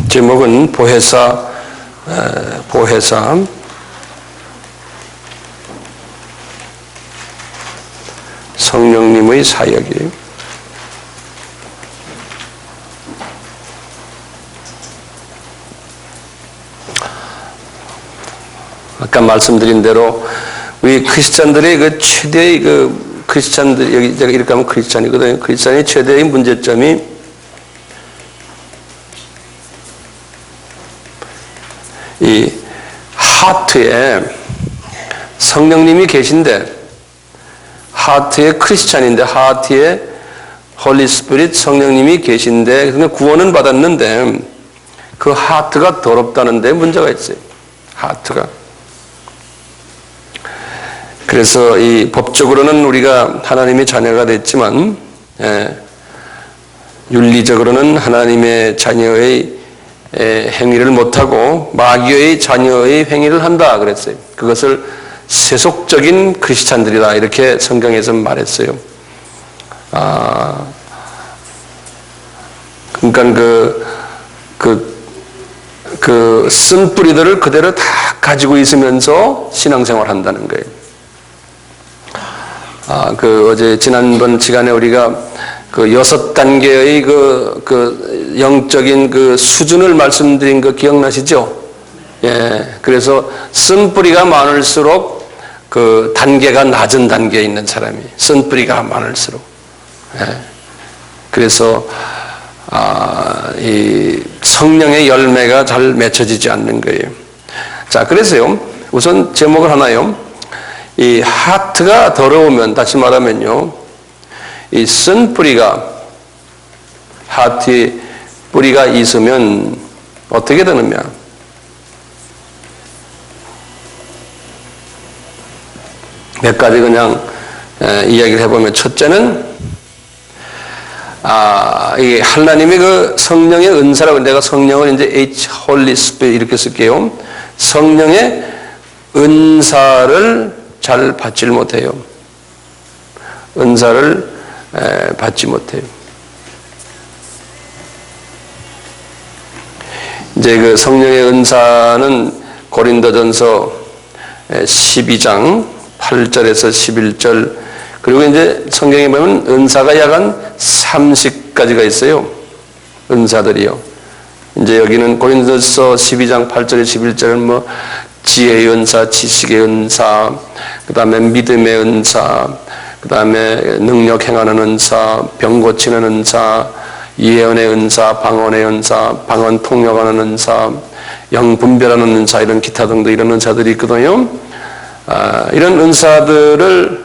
제목은 보혜사 성령님의 사역이에요. 아까 말씀드린 대로 우리 크리스찬들의 그 최대의 크리스찬들, 여기 제가 이렇게 하면 크리스찬이거든요. 크리스찬의 최대의 문제점이 이 하트에 성령님이 계신데, 하트에 크리스찬인데, 하트에 홀리 스피릿 성령님이 계신데, 그러니까 구원은 받았는데 그 하트가 더럽다는 데 문제가 있어요. 하트가. 그래서 이 법적으로는 우리가 하나님의 자녀가 됐지만, 윤리적으로는 하나님의 자녀의 행위를 못하고 마귀의 자녀의 행위를 한다 그랬어요. 그것을 세속적인 크리스찬들이다 이렇게 성경에서 말했어요. 그러니까 그 쓴뿌리들을 그대로 다 가지고 있으면서 신앙생활 한다는 거예요. 어제 지난번 시간에 우리가 그 6단계의 그 영적인 그 수준을 말씀드린 거 기억나시죠? 예. 그래서 쓴뿌리가 많을수록 그 단계가 낮은 단계에 있는 사람이, 쓴뿌리가 많을수록. 예. 그래서, 이 성령의 열매가 잘 맺혀지지 않는 거예요. 자, 그래서요, 우선 제목을 하나요. 이 하트가 더러우면, 다시 말하면요, 이 쓴뿌리가, 하트에 뿌리가 있으면 어떻게 되느냐? 몇 가지 그냥 이야기를 해보면, 첫째는 이게 하나님의 그 성령의 은사라고, 내가 성령을 이제 H Holy Spirit 이렇게 쓸게요. 성령의 은사를 잘 받질 못해요. 은사를 받지 못해요. 이제 그 성령의 은사는 고린도전서 12장 8절에서 11절, 그리고 이제 성경에 보면 은사가 약 한 30가지가 있어요. 은사들이요. 이제 여기는 고린도전서 12장 8절에 11절은 뭐 지혜의 은사, 지식의 은사, 그 다음에 믿음의 은사, 그 다음에 능력 행하는 은사, 병 고치는 은사, 예언의 은사, 방언의 은사, 방언 통역하는 은사, 영 분별하는 은사, 이런 기타 등등 이런 은사들이 있거든요. 이런 은사들을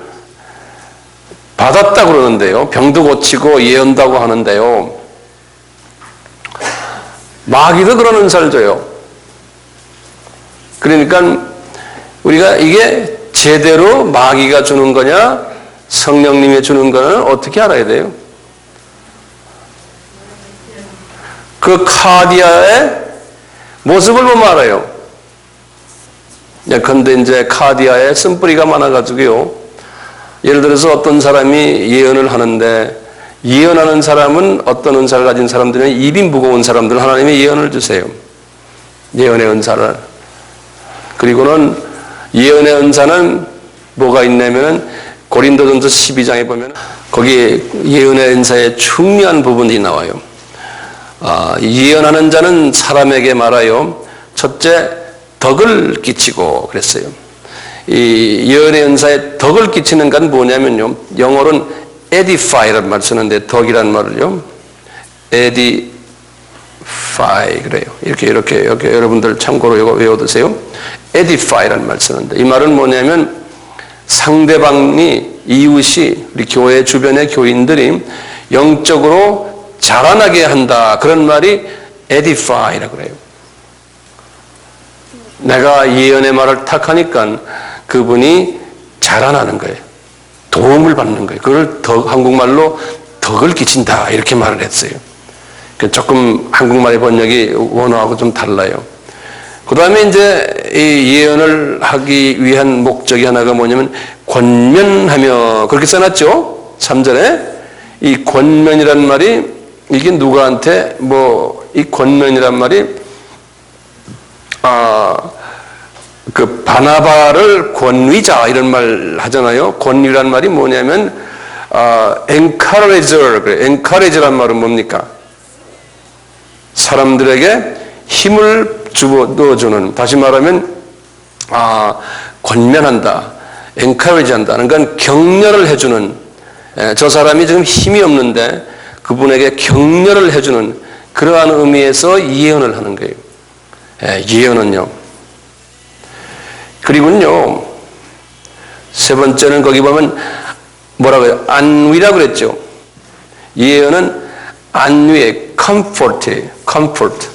받았다고 그러는데요. 병도 고치고 예언도 하고 하는데요. 마귀도 그런 은사를 줘요. 그러니까 우리가 이게 제대로 마귀가 주는 거냐, 성령님이 주는 거는 어떻게 알아야 돼요? 그 카디아의 모습을 보면 알아요. 그런데 이제 카디아에 쓴뿌리가 많아가지고요. 예를 들어서 어떤 사람이 예언을 하는데, 예언하는 사람은 어떤 은사를 가진 사람들은 입이 무거운 사람들 하나님이 예언을 주세요. 예언의 은사를. 그리고는 예언의 은사는 뭐가 있냐면은 고린도전서 12장에 보면 거기에 예언의 은사의 중요한 부분이 나와요. 예언하는 자는 사람에게 말하여 첫째 덕을 끼치고 그랬어요. 이 예언의 은사에 덕을 끼치는 건 뭐냐면요, 영어로는 edify라는 말을 쓰는데 덕이라는 말을요, edify 그래요. 이렇게 여러분들 참고로 이거 외워두세요. edify라는 말을 쓰는데, 이 말은 뭐냐면 상대방이, 이웃이, 우리 교회 주변의 교인들이 영적으로 자라나게 한다, 그런 말이 edify라고 그래요. 내가 예언의 말을 탁 하니까 그분이 자라나는 거예요. 도움을 받는 거예요. 그걸 한국말로 덕을 끼친다 이렇게 말을 했어요. 조금 한국말의 번역이 원어하고 좀 달라요. 그 다음에 이제 이 예언을 하기 위한 목적이 하나가 뭐냐면 권면하며, 그렇게 써놨죠? 3절에. 이 권면이라는 말이 이게 누구한테 이 권면이란 말이 그 바나바를 권위자 이런 말 하잖아요. 권위란 말이 뭐냐면 encourager 그래. encourage란 말은 뭡니까? 사람들에게 힘을 넣어주는, 다시 말하면 권면한다, encourage한다. 그러니까 격려를 해주는, 저 사람이 지금 힘이 없는데 그분에게 격려를 해주는 그러한 의미에서 예언을 하는 거예요. 예언은요. 그리고요, 세 번째는 거기 보면 뭐라고요? 안위라고 그랬죠. 예언은 안위의 comfort.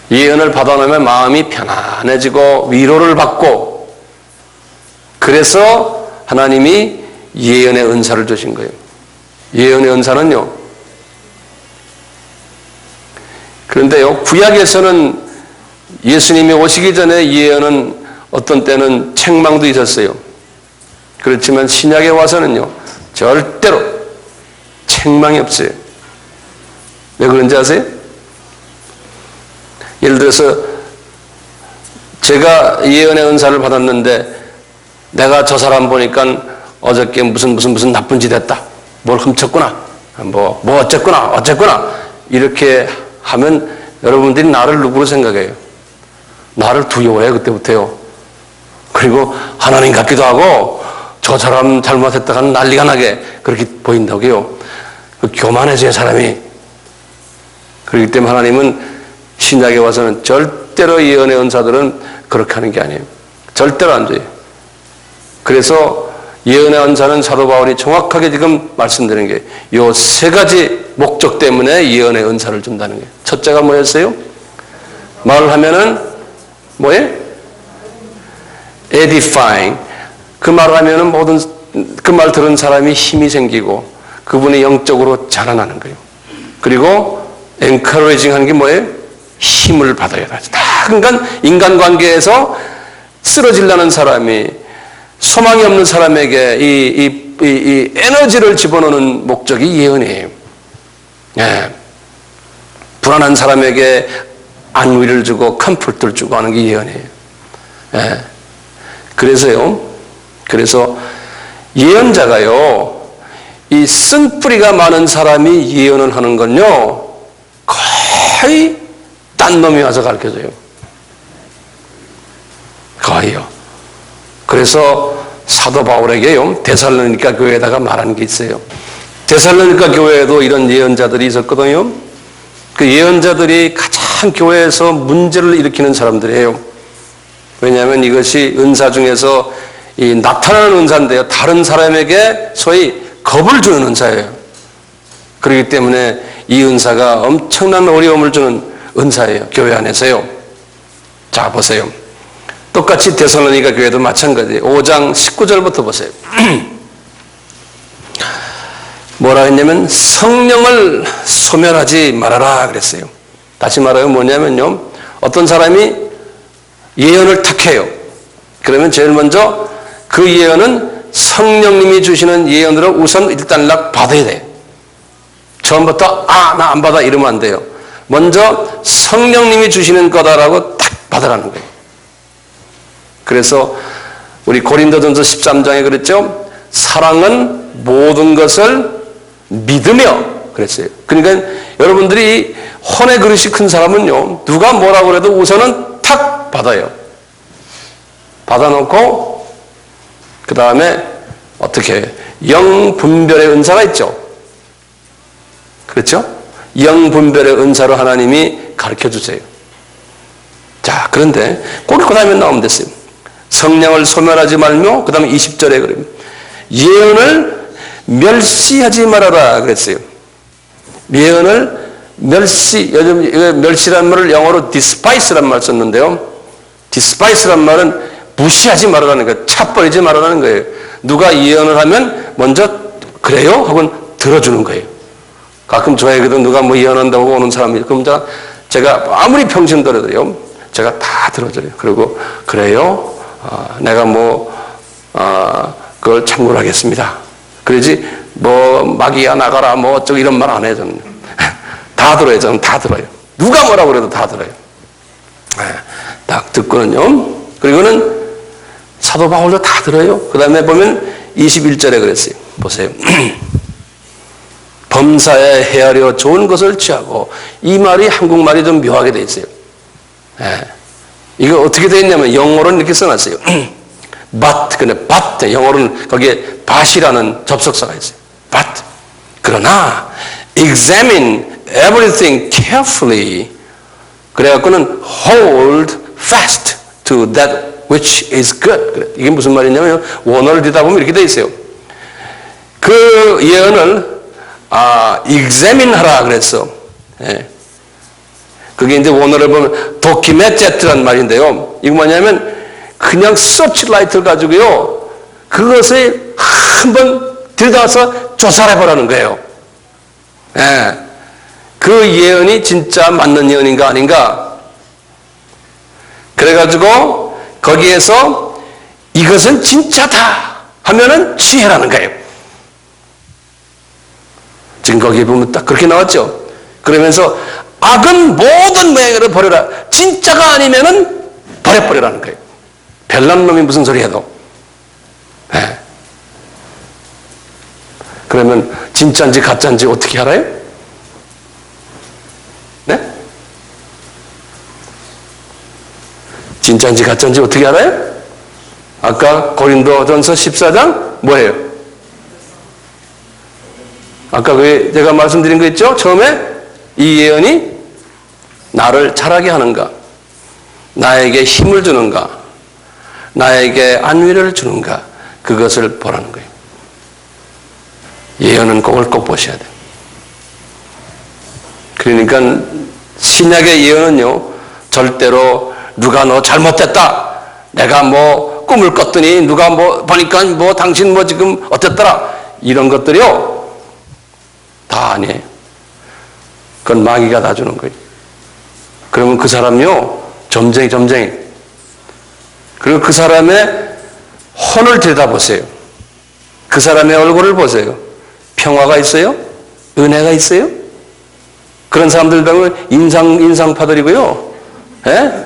예언을 받아놓으면 마음이 편안해지고 위로를 받고, 그래서 하나님이 예언의 은사를 주신 거예요. 예언의 은사는요. 그런데요, 구약에서는 예수님이 오시기 전에 예언은 어떤 때는 책망도 있었어요. 그렇지만 신약에 와서는요, 절대로 책망이 없어요. 왜 그런지 아세요? 예를 들어서 제가 예언의 은사를 받았는데 내가 저 사람 보니까 어저께 무슨 나쁜 짓 했다, 뭘 훔쳤구나, 뭐 어쨌구나 이렇게 하면 여러분들이 나를 누구로 생각해요? 나를 두려워해, 그때부터요. 그리고 하나님 같기도 하고 저 사람 잘못했다가는 난리가 나게 그렇게 보인다고요. 교만해져요, 사람이. 그렇기 때문에 하나님은 신약에 와서는 절대로 예언의 은사들은 그렇게 하는 게 아니에요. 절대로 안 돼요. 그래서 예언의 은사는 사도 바울이 정확하게 지금 말씀드리는 게 요 세 가지 목적 때문에 예언의 은사를 준다는 거예요. 첫째가 뭐였어요? 말을 하면은 뭐예요? edifying. 그 말을 하면은 모든 그 말 들은 사람이 힘이 생기고 그분이 영적으로 자라나는 거예요. 그리고 encouraging 하는 게 뭐예요? 힘을 받아야 돼. 그러니까 인간관계에서 쓰러질라는 사람이, 소망이 없는 사람에게 이 에너지를 집어넣는 목적이 예언이에요. 예. 불안한 사람에게 안위를 주고 컴포트를 주고 하는 게 예언이에요. 예. 그래서 예언자가요, 이 쓴뿌리가 많은 사람이 예언을 하는 건요, 거의 딴 놈이 와서 가르쳐줘요. 거의요. 그래서 사도 바울에게요, 데살로니가 교회에다가 말한 게 있어요. 데살로니가 교회에도 이런 예언자들이 있었거든요. 그 예언자들이 가장 교회에서 문제를 일으키는 사람들이에요. 왜냐하면 이것이 은사 중에서 이 나타나는 은사인데요, 다른 사람에게 소위 겁을 주는 은사예요. 그렇기 때문에 이 은사가 엄청난 어려움을 주는 은사예요, 교회 안에서요. 자, 보세요. 똑같이 데살로니가 교회도 마찬가지예요. 5장 19절부터 보세요. 뭐라 했냐면 성령을 소멸하지 말아라 그랬어요. 다시 말하면 뭐냐면요, 어떤 사람이 예언을 탁해요. 그러면 제일 먼저 그 예언은 성령님이 주시는 예언으로 우선 일단락 받아야 돼요. 처음부터 나 안 받아 이러면 안 돼요. 먼저 성령님이 주시는 거다라고 딱 받으라는 거예요. 그래서 우리 고린도전서 13장에 그랬죠. 사랑은 모든 것을 믿으며 그랬어요. 그러니까 여러분들이 혼의 그릇이 큰 사람은요, 누가 뭐라고 그래도 우선은 탁 받아요. 받아놓고 그 다음에 어떻게 영분별의 은사가 있죠. 그렇죠? 영분별의 은사로 하나님이 가르쳐주세요. 자, 그런데 꼭 그 다음에 나오면 됐어요. 성령을 소멸하지 말며, 그 다음에 20절에 그래요. 예언을 멸시하지 말아라 그랬어요. 예언을 요즘 멸시라는 말을 영어로 despise란 말 썼는데요. despise란 말은 무시하지 말아라는 거예요. 차버리지 말아라는 거예요. 누가 예언을 하면 먼저 그래요? 하고 들어주는 거예요. 가끔 저에게도 누가 뭐 예언한다고 오는 사람이, 그럼 제가 아무리 평신 들어도요, 제가 다 들어줘요. 그리고 그래요? 내가 그걸 참고를 하겠습니다. 그러지 뭐 마귀야 나가라 뭐 어쩌고 이런 말 안 해요. 저는 다 들어요. 저는 다 들어요. 누가 뭐라고 그래도 다 들어요. 딱 듣고는요. 그리고는 사도 바울도 다 들어요. 그 다음에 보면 21절에 그랬어요. 보세요. 범사에 헤아려 좋은 것을 취하고, 이 말이 한국말이 좀 묘하게 돼 있어요. 이거 어떻게 돼 있냐면 영어로는 이렇게 써놨어요. but, 근데 but, 영어로는 거기에 but이라는 접속사가 있어요. but. 그러나 examine everything carefully. 그래갖고는 hold fast to that which is good. 이게 무슨 말이냐면 원어를 듣다 보면 이렇게 돼 있어요. 그 예언을 examine 하라 그랬어. 그게 이제 원어를 보면 document라는 말인데요. 이거 뭐냐면 그냥 서치라이트를 가지고요. 그것을 한번 들여다서 조사를 해보라는 거예요. 그 예언이 진짜 맞는 예언인가 아닌가. 그래가지고 거기에서 이것은 진짜다 하면은 취해라는 거예요. 지금 거기에 보면 딱 그렇게 나왔죠. 그러면서 악은 모든 모양으로 버려라. 진짜가 아니면은 버려버리라는 거예요. 별난 놈이 무슨 소리 해도. 그러면 진짜인지 가짜인지 어떻게 알아요? 네? 진짜인지 가짜인지 어떻게 알아요? 아까 고린도전서 14장 뭐예요? 아까 그 제가 말씀드린 거 있죠? 처음에 이 예언이 나를 자라게 하는가, 나에게 힘을 주는가, 나에게 안위를 주는가, 그것을 보라는 거예요. 예언은 꼭 보셔야 돼요. 그러니까 신약의 예언은요, 절대로 누가 너 잘못됐다, 내가 뭐 꿈을 꿨더니 누가 뭐 보니까 뭐 당신 뭐 지금 어땠더라, 이런 것들이요 다 아니에요. 그건 마귀가 다 주는 거예요. 그러면 그 사람이요 점쟁이. 그리고 그 사람의 혼을 들여다보세요. 그 사람의 얼굴을 보세요. 평화가 있어요? 은혜가 있어요? 그런 사람들 보면 인상파들이고요.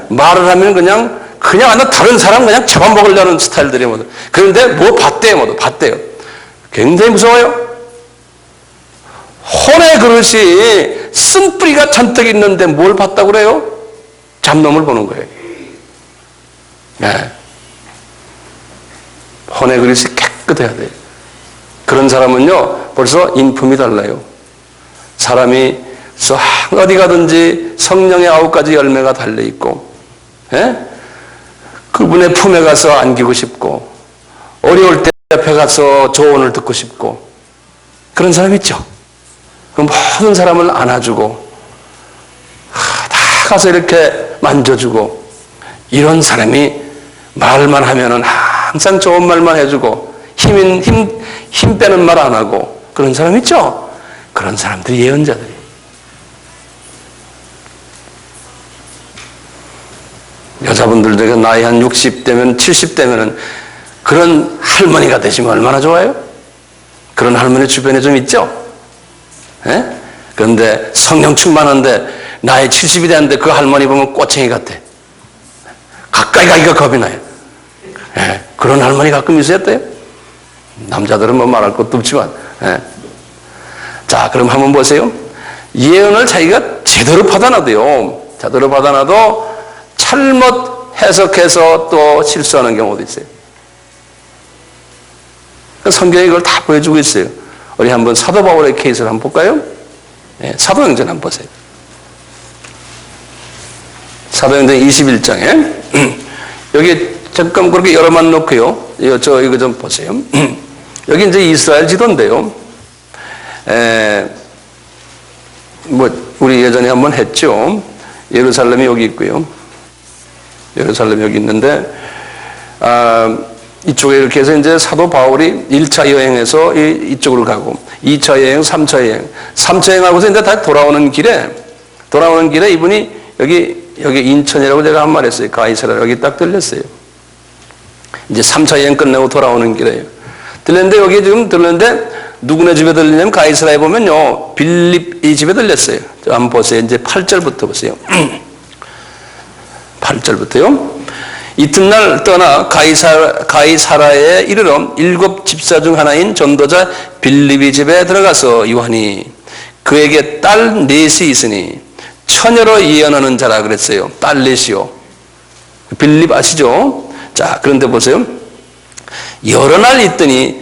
말을 하면 그냥 완전 다른 사람 그냥 잡아먹으려는 스타일들이 모두. 그런데 뭐 봤대요. 굉장히 무서워요. 혼의 그릇이 쓴뿌리가 잔뜩 있는데 뭘 봤다고 그래요? 잡놈을 보는 거예요. 혼의 그릇이 깨끗해야 돼요. 그런 사람은요 벌써 인품이 달라요. 사람이 어디 가든지 성령의 9가지 열매가 달려있고, 그분의 품에 가서 안기고 싶고, 어려울 때 옆에 가서 조언을 듣고 싶고, 그런 사람 있죠. 그 모든 사람을 안아주고 다 가서 이렇게 만져주고, 이런 사람이 말만 하면은 항상 좋은 말만 해주고 힘 빼는 말 안 하고, 그런 사람 있죠. 그런 사람들이 예언자들이에요. 여자분들도 나이 한 60대면 70대면은 그런 할머니가 되시면 얼마나 좋아요? 그런 할머니 주변에 좀 있죠? 그런데 성령 충만한데 나이 70이 됐는데 그 할머니 보면 꼬챙이 같아. 가까이 가기가 겁이 나요. 그런 할머니 가끔 있었대요. 남자들은 뭐 말할 것도 없지만. 자, 그럼 한번 보세요. 예언을 자기가 제대로 받아놔도요, 잘못 해석해서 또 실수하는 경우도 있어요. 성경이 그걸 다 보여주고 있어요. 우리 한번 사도 바울의 케이스를 한번 볼까요? 사도행전 한번 보세요. 사도행전 21장에 여기 잠깐 그렇게 열어만 놓고요. 이거 좀 보세요. 여기 이제 이스라엘 지도인데요. 우리 예전에 한번 했죠. 예루살렘이 여기 있고요. 예루살렘이 여기 있는데, 이쪽에 이렇게 해서 이제 사도 바울이 1차 여행에서 이쪽으로 가고, 2차 여행, 3차 여행. 3차 여행하고서 이제 다시 돌아오는 길에 이분이 여기 인천이라고 제가 한 말 했어요. 가이사라 여기 딱 들렸어요. 이제 3차 여행 끝내고 돌아오는 길에요. 들렸는데 여기 지금 들렸는데 누구네 집에 들리냐면 가이사라에 보면요. 빌립 이 집에 들렸어요. 한번 보세요. 이제 8절부터 보세요. 8절부터요. 이튿날 떠나 가이사라에 이르러 7 집사 중 하나인 전도자 빌립이 집에 들어가서 요한이 그에게 딸 넷이 있으니 처녀로 예언하는 자라 그랬어요. 딸 넷이요. 빌립 아시죠? 자, 그런데 보세요. 여러 날 있더니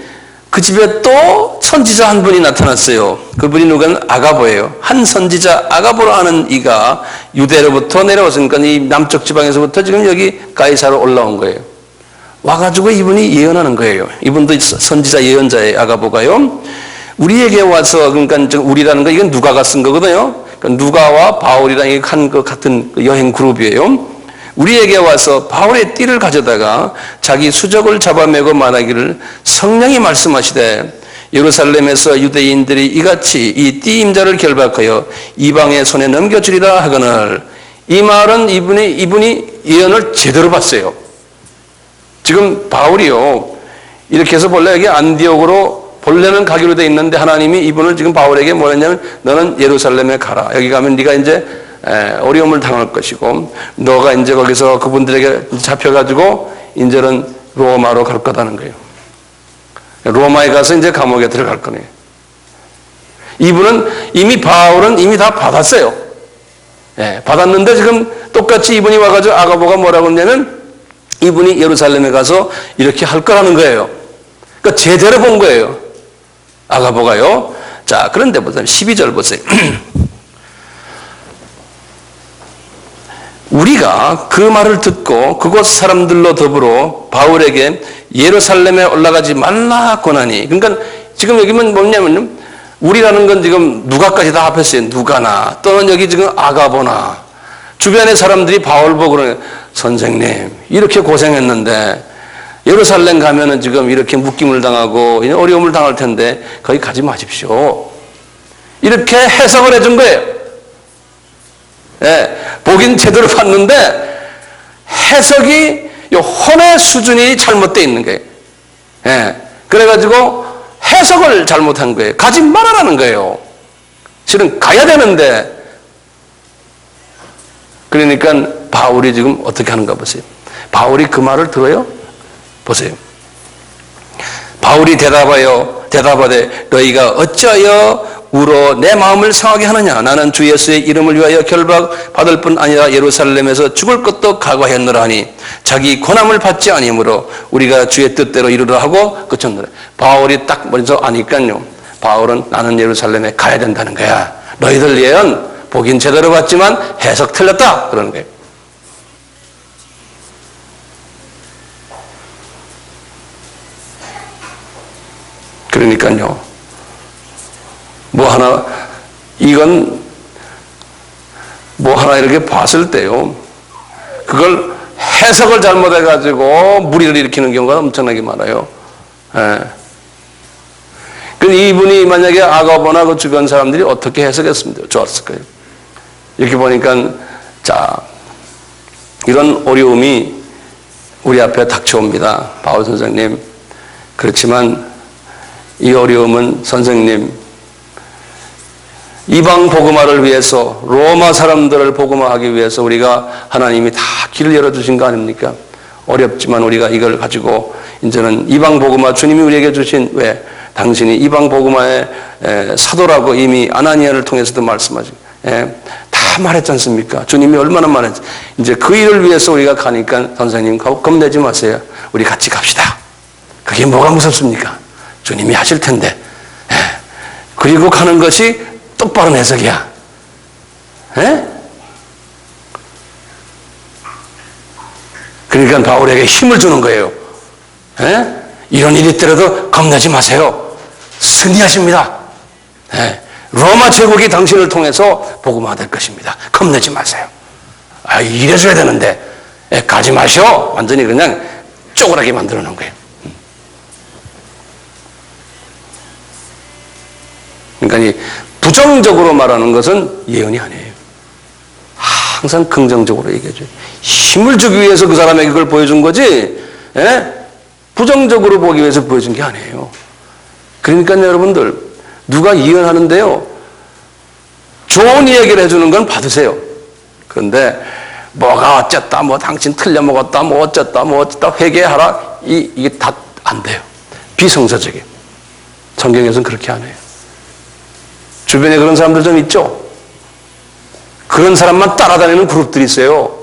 그 집에 또 선지자 한 분이 나타났어요. 그분이 누구냐면 아가보예요. 한 선지자 아가보로 하는 이가 유대로부터 내려왔으니까 이 남쪽 지방에서부터 지금 여기 가이사로 올라온 거예요. 와가지고 이분이 예언하는 거예요. 이분도 선지자 예언자의 아가보가요. 우리에게 와서, 그러니까 우리라는 거 이건 누가가 쓴 거거든요. 그러니까 누가와 바울이랑 한 것 같은 여행 그룹이에요. 우리에게 와서 바울의 띠를 가져다가 자기 수적을 잡아매고 말하기를 성령이 말씀하시되 예루살렘에서 유대인들이 이같이 이 띠 임자를 결박하여 이방의 손에 넘겨주리라 하거늘. 이 말은 이분이 예언을 제대로 봤어요. 지금 바울이요. 이렇게 해서 본래 여기 안디옥으로 본래는 가기로 돼 있는데 하나님이 이분을 지금 바울에게 뭐랬냐면 너는 예루살렘에 가라. 여기 가면 네가 이제 어려움을 당할 것이고 너가 이제 거기서 그분들에게 잡혀가지고 이제는 로마로 갈 거다는 거예요. 로마에 가서 이제 감옥에 들어갈 거네요. 이분은 바울은 이미 다 받았어요. 받았는데 지금 똑같이 이분이 와가지고 아가보가 뭐라고 했냐면 이분이 예루살렘에 가서 이렇게 할 거라는 거예요. 그러니까 제대로 본 거예요. 아가보가요. 자, 그런데 보세요. 12절 보세요. 우리가 그 말을 듣고 그곳 사람들로 더불어 바울에게 예루살렘에 올라가지 말라 권하니. 그러니까 지금 여기는 뭐냐면 우리라는 건 지금 누가까지 다 합했어요. 누가나 또는 여기 지금 아가보나 주변의 사람들이 바울 보고 그러는 선생님 이렇게 고생했는데 예루살렘 가면은 지금 이렇게 묶임을 당하고 어려움을 당할 텐데 거기 가지 마십시오. 이렇게 해석을 해준 거예요. 보긴 제대로 봤는데 해석이 혼의 수준이 잘못되어 있는 거예요. 그래가지고 해석을 잘못한 거예요. 가지 말아라는 거예요. 실은 가야 되는데. 그러니까 바울이 지금 어떻게 하는가 보세요. 바울이 그 말을 들어요? 보세요. 바울이 대답하되 너희가 어찌하여 울어 내 마음을 상하게 하느냐. 나는 주 예수의 이름을 위하여 결박받을 뿐 아니라 예루살렘에서 죽을 것도 각오하였노라 하니 자기 고난을 받지 아니므로 우리가 주의 뜻대로 이루라 하고 그쳤노라. 바울이 딱 먼저 아니까요. 바울은 나는 예루살렘에 가야 된다는 거야. 너희들 예언 보긴 제대로 봤지만 해석 틀렸다 그러는 거예요. 그러니까요. 이건 이렇게 봤을 때요. 그걸 해석을 잘못해가지고 무리를 일으키는 경우가 엄청나게 많아요. 이분이 만약에 아가보나 그 주변 사람들이 어떻게 해석했으면 좋았을까요? 이렇게 보니까, 자, 이런 어려움이 우리 앞에 닥쳐옵니다. 바울 선생님. 그렇지만 이 어려움은 선생님, 이방 복음화를 위해서 로마 사람들을 복음화하기 위해서 우리가 하나님이 다 길을 열어주신 거 아닙니까? 어렵지만 우리가 이걸 가지고 이제는 이방 복음화 주님이 우리에게 주신 왜 당신이 이방 복음화의 사도라고 이미 아나니아를 통해서도 말씀하시고 다 말했지 않습니까? 주님이 얼마나 말했지. 이제 그 일을 위해서 우리가 가니까 선생님 겁내지 마세요. 우리 같이 갑시다. 그게 뭐가 무섭습니까? 주님이 하실 텐데. 그리고 가는 것이 똑바른 해석이야. 그러니까 바울에게 힘을 주는 거예요. 이런 일이 있더라도 겁내지 마세요. 승리하십니다. 로마 제국이 당신을 통해서 복음화 될 것입니다. 겁내지 마세요. 이래줘야 되는데 가지 마시오. 완전히 그냥 쪼그라게 만들어 놓은 거예요. 그러니까 이 부정적으로 말하는 것은 예언이 아니에요. 항상 긍정적으로 얘기해줘요. 힘을 주기 위해서 그 사람에게 그걸 보여준 거지, 부정적으로 보기 위해서 보여준 게 아니에요. 그러니까 여러분들, 누가 이혼하는데요, 좋은 이야기를 해주는 건 받으세요. 그런데 뭐가 어쨌다, 뭐 당신 틀려먹었다, 뭐 어쨌다, 뭐 어쨌다, 회개하라, 이게 다 안 돼요. 비성서적이에요. 성경에서는 그렇게 안 해요. 주변에 그런 사람들 좀 있죠? 그런 사람만 따라다니는 그룹들이 있어요.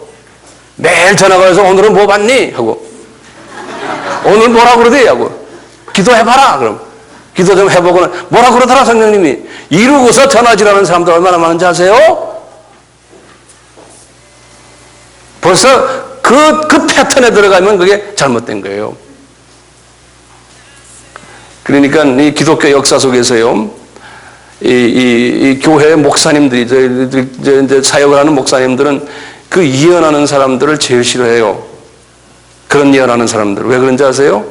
매일 전화가 와서 오늘은 뭐 봤니? 하고, 오늘 뭐라 그러대? 하고, 기도해봐라. 그럼 기도 좀 해보고는 뭐라 그러더라 성령님이. 이러고서 전화질하는 사람들 얼마나 많은지 아세요? 벌써 그 패턴에 들어가면 그게 잘못된 거예요. 그러니까 이 기독교 역사 속에서요, 이 교회 목사님들이, 이제 사역을 하는 목사님들은 그 이혼하는 사람들을 제일 싫어해요. 그런 이혼하는 사람들. 왜 그런지 아세요?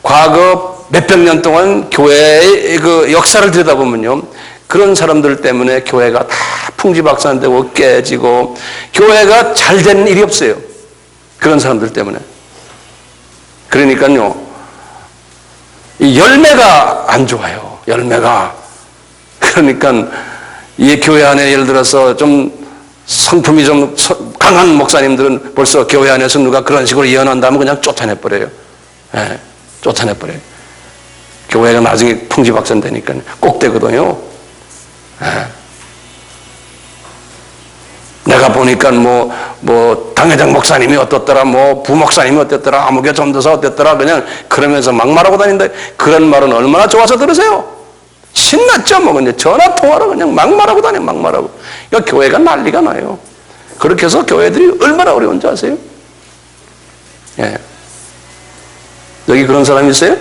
과거 몇백 년 동안 교회의 그 역사를 들여다보면요, 그런 사람들 때문에 교회가 다 풍지박산되고 깨지고 교회가 잘 되는 일이 없어요. 그런 사람들 때문에. 그러니까요, 이 열매가 안 좋아요. 열매가. 그러니까 이 교회 안에 예를 들어서 좀 성품이 좀 강한 목사님들은 벌써 교회 안에서 누가 그런 식으로 이혼한다면 그냥 쫓아내버려요. 예, 쫓아내버려요. 교회가 나중에 풍지박산되니까 꼭 되거든요. 예. 내가 보니까 뭐 당회장 목사님이 어떻더라, 뭐 부목사님이 어땠더라, 아무개 전도사 어땠더라, 그냥 그러면서 막 말하고 다닌다. 그런 말은 얼마나 좋아서 들으세요? 신났죠? 뭐 그냥 전화 통화로 그냥 막 말하고 다녀, 막 말하고. 그러니까 교회가 난리가 나요. 그렇게 해서 교회들이 얼마나 어려운지 아세요? 예. 여기 그런 사람이 있어요?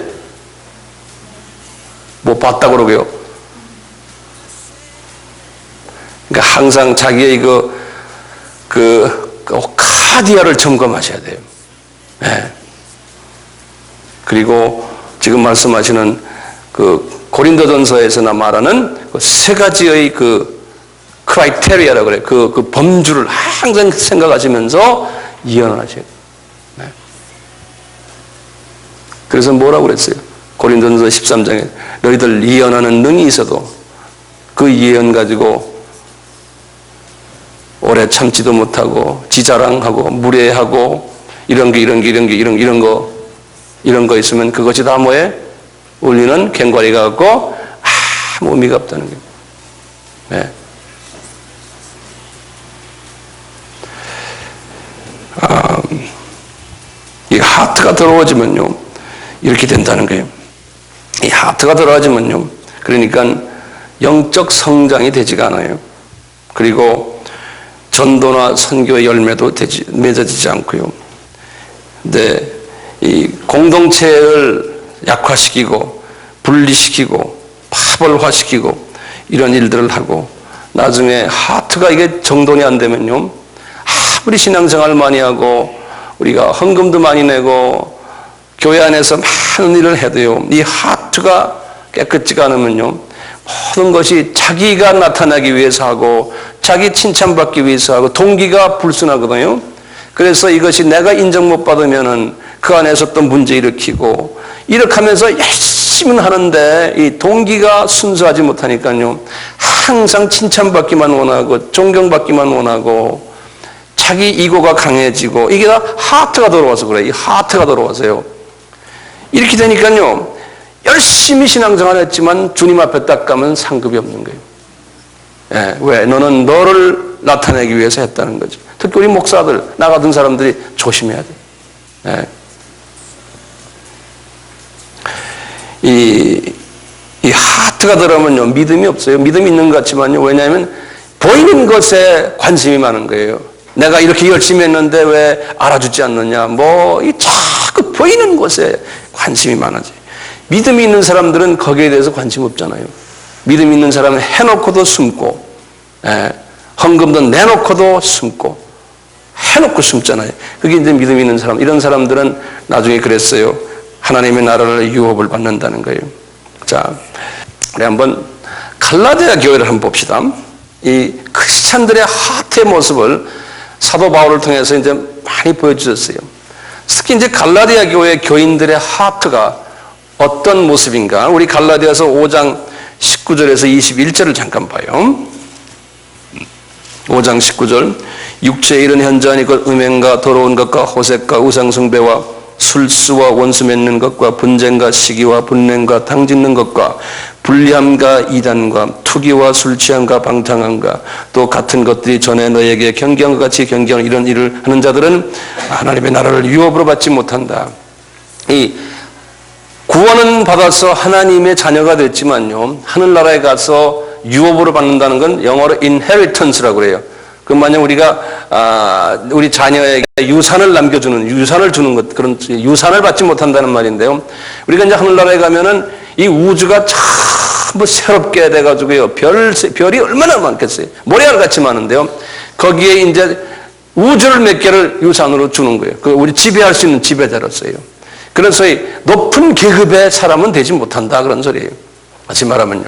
못 봤다 그러고요. 그러니까 항상 자기의 그 카디아를 점검하셔야 돼요. 예. 그리고 지금 말씀하시는 그 고린도전서에서나 말하는 그 세 가지의 그 크라이테리아라고 그래요. 그 범주를 항상 생각하시면서 이해를 하셔야 돼요. 네. 그래서 뭐라고 그랬어요? 고린도전서 13장에 너희들 이해하는 능이 있어도 그 이해는 가지고 오래 참지도 못하고 지자랑하고 무례하고 이런 거 있으면 그것이 다 뭐에 울리는 괭과리가 갖고 아무 의미가 없다는 거예요. 네. 이 하트가 더러워지면요, 이렇게 된다는 거예요. 이 하트가 더러워지면요, 그러니까 영적 성장이 되지가 않아요. 그리고 전도나 선교의 열매도 맺어지지 않고요. 근데 이 공동체를 약화시키고 분리시키고 파벌화시키고 이런 일들을 하고 나중에 하트가 이게 정돈이 안 되면요, 아무리 신앙생활 많이 하고 우리가 헌금도 많이 내고 교회 안에서 많은 일을 해도요, 이 하트가 깨끗지가 않으면요, 모든 것이 자기가 나타나기 위해서 하고 자기 칭찬받기 위해서 하고 동기가 불순하거든요. 그래서 이것이 내가 인정 못 받으면은 그 안에서 또 문제 일으키고 이렇게 하면서 열심히 하는데 이 동기가 순수하지 못하니까요, 항상 칭찬받기만 원하고 존경받기만 원하고 자기 이고가 강해지고 이게 다 하트가 들어와서 그래요. 이 하트가 들어와서요. 이렇게 되니까요, 열심히 신앙생활 했지만 주님 앞에 딱 가면 상급이 없는 거예요. 예, 왜? 너는 너를 나타내기 위해서 했다는 거죠. 특히 우리 목사들, 나 같은 사람들이 조심해야 돼. 예. 이 하트가 들어오면요, 믿음이 없어요. 믿음이 있는 것 같지만요. 왜냐하면 보이는 것에 관심이 많은 거예요. 내가 이렇게 열심히 했는데 왜 알아주지 않느냐. 이 자꾸 보이는 것에 관심이 많아져요. 믿음이 있는 사람들은 거기에 대해서 관심 없잖아요. 믿음 있는 사람은 해놓고도 숨고, 헌금도 내놓고도 숨고, 해놓고 숨잖아요. 그게 이제 믿음 있는 사람. 이런 사람들은 나중에 그랬어요. 하나님의 나라를 유업을 받는다는 거예요. 자, 우리 한번 갈라디아 교회를 한번 봅시다. 이 크리스찬들의 하트의 모습을 사도 바울을 통해서 이제 많이 보여주셨어요. 특히 이제 갈라디아 교회 교인들의 하트가 어떤 모습인가? 우리 갈라디아서 5장 19절에서 21절을 잠깐 봐요. 5장 19절. 육체의 일은 현저하니 곧 음행과 더러운 것과 호색과 우상숭배와 술수와 원수 맺는 것과 분쟁과 시기와 분냄과 당짓는 것과 불리함과 이단과 투기와 술취함과 방탕함과 또 같은 것들이 전에 너에게 경계함과 같이 경계하는 이런 일을 하는 자들은 하나님의 나라를 유업으로 받지 못한다. 이 구원은 받아서 하나님의 자녀가 됐지만요, 하늘나라에 가서 유업으로 받는다는 건 영어로 inheritance라고 그래요. 그 만약 우리가 우리 자녀에게 유산을 남겨주는, 유산을 주는 것, 그런 유산을 받지 못한다는 말인데요. 우리가 이제 하늘나라에 가면은 이 우주가 전부 새롭게 돼가지고요, 별이 얼마나 많겠어요. 모래알 같이 많은데요. 거기에 이제 우주를 몇 개를 유산으로 주는 거예요. 그 우리 지배할 수 있는 지배자로서요. 그래서 높은 계급의 사람은 되지 못한다, 그런 소리예요. 다시 말하면요.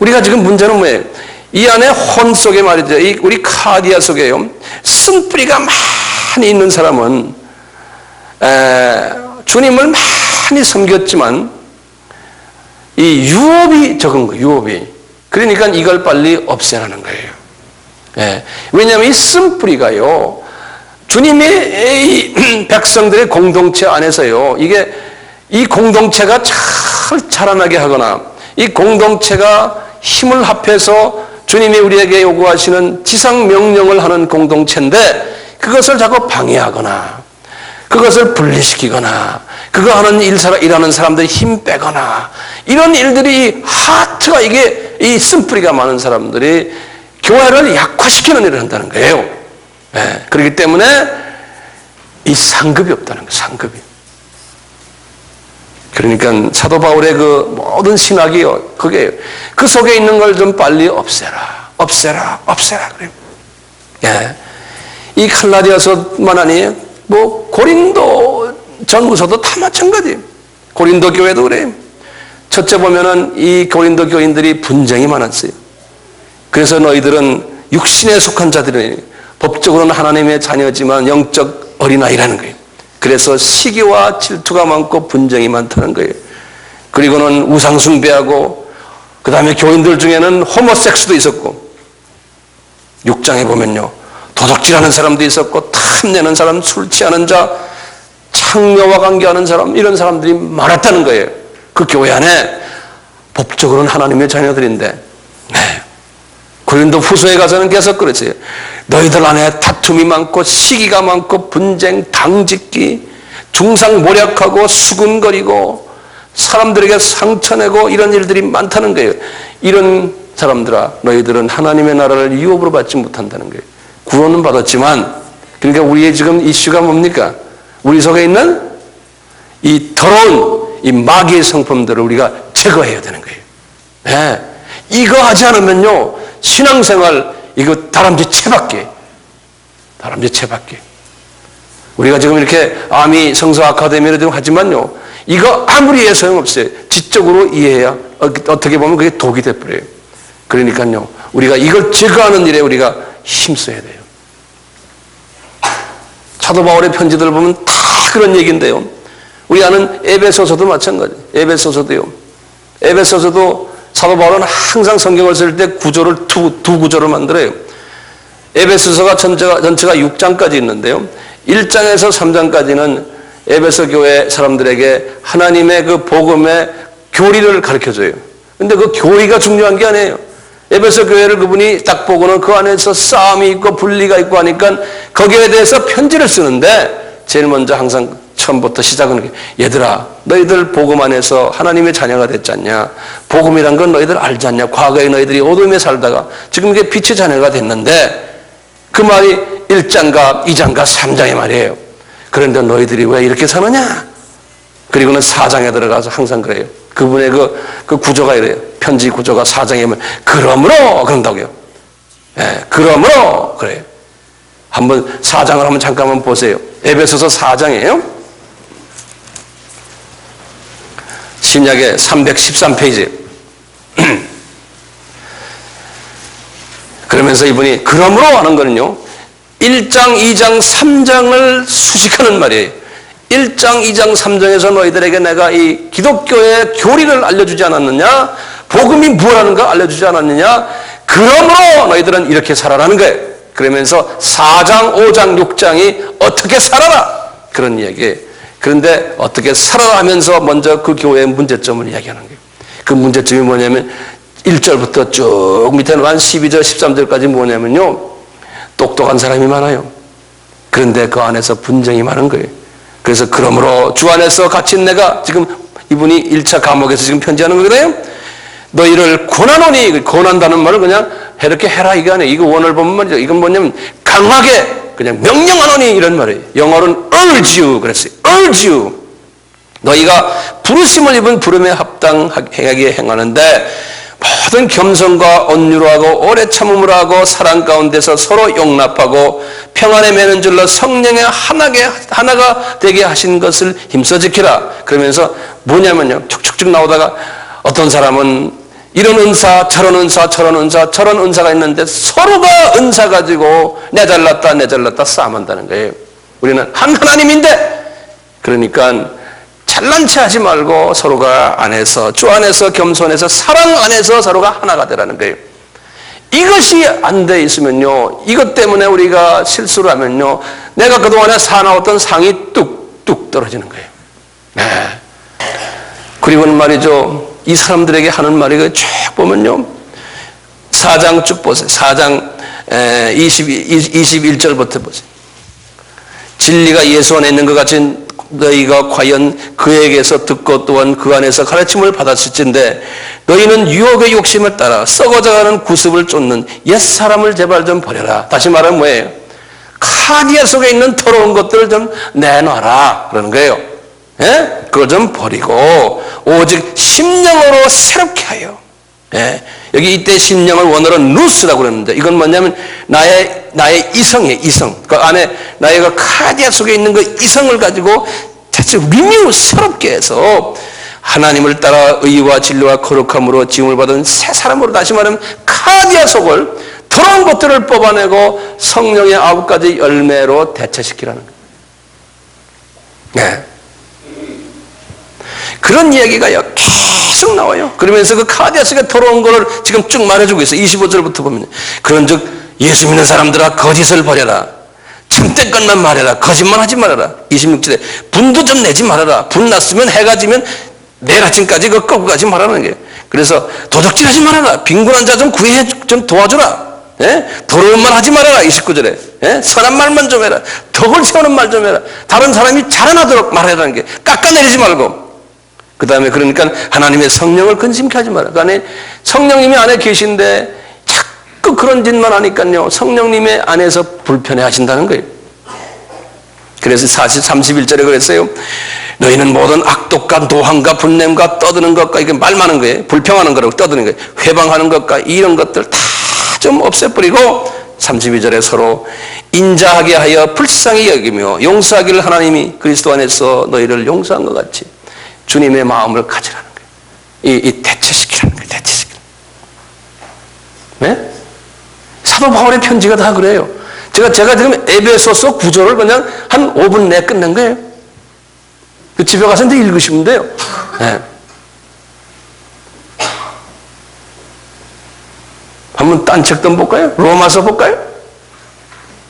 우리가 지금 문제는 뭐예요? 이 안에 혼 속에 말이죠. 우리 카디아 속에요, 쓴뿌리가 많이 있는 사람은 주님을 많이 섬겼지만 이 유업이 적은 거예요. 유업이. 그러니까 이걸 빨리 없애라는 거예요. 예. 왜냐하면 이 쓴뿌리가요, 주님의 이 백성들의 공동체 안에서요, 이게 이 공동체가 잘 자라나게 하거나 이 공동체가 힘을 합해서 주님이 우리에게 요구하시는 지상 명령을 하는 공동체인데 그것을 자꾸 방해하거나 그것을 분리시키거나 그거 하는 일하는 사람들이 힘 빼거나 이런 일들이 하트가 이게 이 쓴뿌리가 많은 사람들이 교회를 약화시키는 일을 한다는 거예요. 네. 그렇기 때문에 이 상급이 없다는 거예요. 상급이. 그러니까 사도 바울의 그 모든 신학이요, 그게 그 속에 있는 걸 좀 빨리 없애라, 그래요. 예. 이 갈라디아서만 아니에요. 뭐 고린도 전후서도 다 마찬가지예요. 고린도 교회도 그래요. 첫째 보면은 이 고린도 교인들이 분쟁이 많았어요. 그래서 너희들은 육신에 속한 자들이에요. 법적으로는 하나님의 자녀지만 영적 어린아이라는 거예요. 그래서 시기와 질투가 많고 분쟁이 많다는 거예요. 그리고는 우상숭배하고, 그 다음에 교인들 중에는 호모섹스도 있었고, 6장에 보면요, 도적질하는 사람도 있었고, 탐내는 사람, 술 취하는 자, 창녀와 관계하는 사람, 이런 사람들이 많았다는 거예요. 그 교회 안에. 법적으로는 하나님의 자녀들인데, 네. 고린도 후서에 가서는 계속 그랬어요. 너희들 안에 다툼이 많고 시기가 많고 분쟁, 당짓기, 중상모략하고 수군거리고 사람들에게 상처내고 이런 일들이 많다는 거예요. 이런 사람들아, 너희들은 하나님의 나라를 유업으로 받지 못한다는 거예요. 구원은 받았지만, 그러니까 우리의 지금 이슈가 뭡니까? 우리 속에 있는 이 더러운 이 마귀의 성품들을 우리가 제거해야 되는 거예요. 네. 이거 하지 않으면요, 신앙생활 이거 다람쥐 채밖에. 우리가 지금 이렇게 아미 성서 아카데미를 하지만요, 이거 아무리 이해 소용없어요. 지적으로 이해해야 어떻게 보면 그게 독이 돼버려요. 그러니까요, 우리가 이걸 제거하는 일에 우리가 힘써야 돼요. 사도 바울의 편지들을 보면 다 그런 얘기인데요. 우리 아는 에베소서도 마찬가지예요. 에베소서도 사도 바울은 항상 성경을 쓸 때 구조를 두 구조로 만들어요. 에베소서가 전체가 6장까지 있는데요. 1장에서 3장까지는 에베소 교회 사람들에게 하나님의 그 복음의 교리를 가르쳐줘요. 근데 그 교리가 중요한 게 아니에요. 에베소 교회를 그분이 딱 보고는 그 안에서 싸움이 있고 분리가 있고 하니까 거기에 대해서 편지를 쓰는데 제일 먼저 항상 처음부터 시작은 얘들아, 너희들 복음 안에서 하나님의 자녀가 됐지 않냐? 복음이란 건 너희들 알지 않냐? 과거에 너희들이 어둠에 살다가 지금 이게 빛의 자녀가 됐는데 그 말이 1장과 2장과 3장의 말이에요. 그런데 너희들이 왜 이렇게 사느냐? 그리고는 4장에 들어가서 항상 그래요. 그분의 그 구조가 이래요. 편지 구조가 4장에 보면 그러므로 그런다고요. 예, 그러므로 그래요. 한번 4장을 한번 잠깐만 보세요. 에베소서 4장이에요. 신약의 313페이지. 그러면서 이분이 그러므로 하는 거는요, 1장, 2장, 3장을 수식하는 말이에요. 1장, 2장, 3장에서 너희들에게 내가 이 기독교의 교리를 알려주지 않았느냐? 복음이 무엇하는가 알려주지 않았느냐? 그러므로 너희들은 이렇게 살아라는 거예요. 그러면서 4장, 5장, 6장이 어떻게 살아라? 그런 이야기예요. 그런데 어떻게 살아라 하면서 먼저 그 교회의 문제점을 이야기하는 거예요. 그 문제점이 뭐냐면 1절부터 쭉 밑에는 한 12절, 13절까지 뭐냐면요. 똑똑한 사람이 많아요. 그런데 그 안에서 분쟁이 많은 거예요. 그래서 그러므로 주 안에서 갇힌 내가 지금 이분이 1차 감옥에서 지금 편지하는 거거든요. 너희를 권하노니, 권한다는 말을 그냥 이렇게 해라 이게 아니에요. 이거 원어를 보면 말이죠. 이건 뭐냐면 강하게 그냥 명령하노니 이런 말이에요. 영어로는 urge you 그랬어요. urge you. 너희가 부르심을 입은 부름에 합당하게 행하는데 모든 겸손과 온유로 하고 오래 참음으로 하고 사랑 가운데서 서로 용납하고 평안에 매는 줄로 성령의 하나가 되게 하신 것을 힘써 지키라. 그러면서 뭐냐면요. 쭉쭉쭉 나오다가 어떤 사람은 이런 은사, 저런 은사, 저런 은사, 저런 은사가 있는데 서로가 은사 가지고 내 잘났다 싸움한다는 거예요. 우리는 한 하나님인데 그러니까 잘난 체 하지 말고 서로가 안에서 주 안에서 겸손해서 사랑 안에서 서로가 하나가 되라는 거예요. 이것이 안 돼 있으면요. 이것 때문에 우리가 실수를 하면요. 내가 그동안에 사나웠던 상이 뚝뚝 떨어지는 거예요. 네. 그리고는 말이죠. 이 사람들에게 하는 말이 쭉 보면요. 4장 쭉 보세요. 4장 21절부터 보세요. 진리가 예수 안에 있는 것 같이 너희가 과연 그에게서 듣고 또한 그 안에서 가르침을 받았을진데 너희는 유혹의 욕심을 따라 썩어져가는 구습을 쫓는 옛사람을 제발 좀 버려라. 다시 말하면 뭐예요? 카디아 속에 있는 더러운 것들을 좀 내놔라 그러는 거예요. 예? 그걸 좀 버리고 오직 심령으로 새롭게 하여. 예? 여기 이때 심령을 원어로 누스라고 그러는데 이건 뭐냐면 나의 이성이에요. 이성. 그 안에 나의 카디아 속에 있는 그 이성을 가지고 자체 리뉴 새롭게 해서 하나님을 따라 의와 진리와 거룩함으로 지음을 받은 새 사람으로 다시 말하면 카디아 속을 더러운 것들을 뽑아내고 성령의 9가지 열매로 대체시키라는 거예요. 네. 그런 이야기가요 계속 나와요. 그러면서 그 카디아 속에 더러운 거를 지금 쭉 말해주고 있어요. 25절부터 보면 그런즉 예수 믿는 사람들아 거짓을 버려라. 참된 것만 말해라. 거짓말 하지 말아라. 26절에 분도 좀 내지 말아라. 분 났으면 해가 지면 내일 아침까지 그거 끌고 가지 말라는 거예요. 그래서 도적질하지 말아라. 빈곤한 자 좀 구해 좀 도와주라. 예? 더러운 말 하지 말아라. 29절에 예? 선한 말만 좀 해라. 덕을 세우는 말 좀 해라. 다른 사람이 자라나도록 말해라는 게 깎아내리지 말고. 그 다음에 그러니까 하나님의 성령을 근심케 하지 마라. 그 안에 성령님이 안에 계신데 자꾸 그런 짓만 하니까요. 성령님의 안에서 불편해 하신다는 거예요. 그래서 31절에 그랬어요. 너희는 모든 악독과 노함과 분냄과 떠드는 것과 이게 말 많은 거예요. 불평하는 거라고 떠드는 거예요. 회방하는 것과 이런 것들 다 좀 없애버리고 32절에 서로 인자하게 하여 불쌍히 여기며 용서하기를 하나님이 그리스도 안에서 너희를 용서한 것 같이 주님의 마음을 가지라는 거예요. 이 대체시키라는 거예요. 대체시키라는 거예요. 네? 사도 바울의 편지가 다 그래요. 제가 지금 에베소서 9절을 그냥 한 5분 내에 끝낸 거예요. 그 집에 가서 이제 읽으시면 돼요. 네. 한번 딴 책도 볼까요? 로마서 볼까요?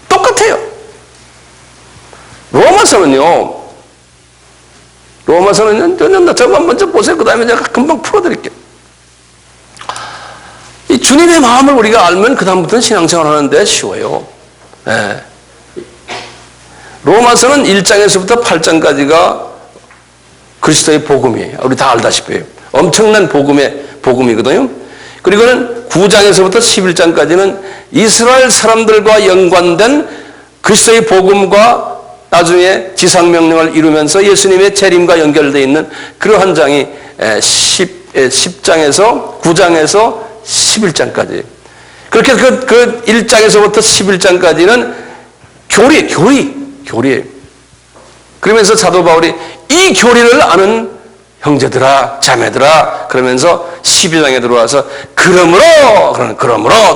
똑같아요. 로마서는요, 저만 먼저 보세요. 그 다음에 제가 금방 풀어드릴게요. 이 주님의 마음을 우리가 알면 그 다음부터는 신앙생활 하는데 쉬워요. 네. 로마서는 1장에서부터 8장까지가 그리스도의 복음이에요. 우리 다 알다시피 엄청난 복음이거든요. 그리고는 9장에서부터 11장까지는 이스라엘 사람들과 연관된 그리스도의 복음과 나중에 지상명령을 이루면서 예수님의 재림과 연결되어 있는 그러한 장이 10장에서 9장에서 11장까지. 그렇게 그 1장에서부터 11장까지는 교리예요. 그러면서 사도 바울이 이 교리를 아는 형제들아, 자매들아, 그러면서 12장에 들어와서 그러므로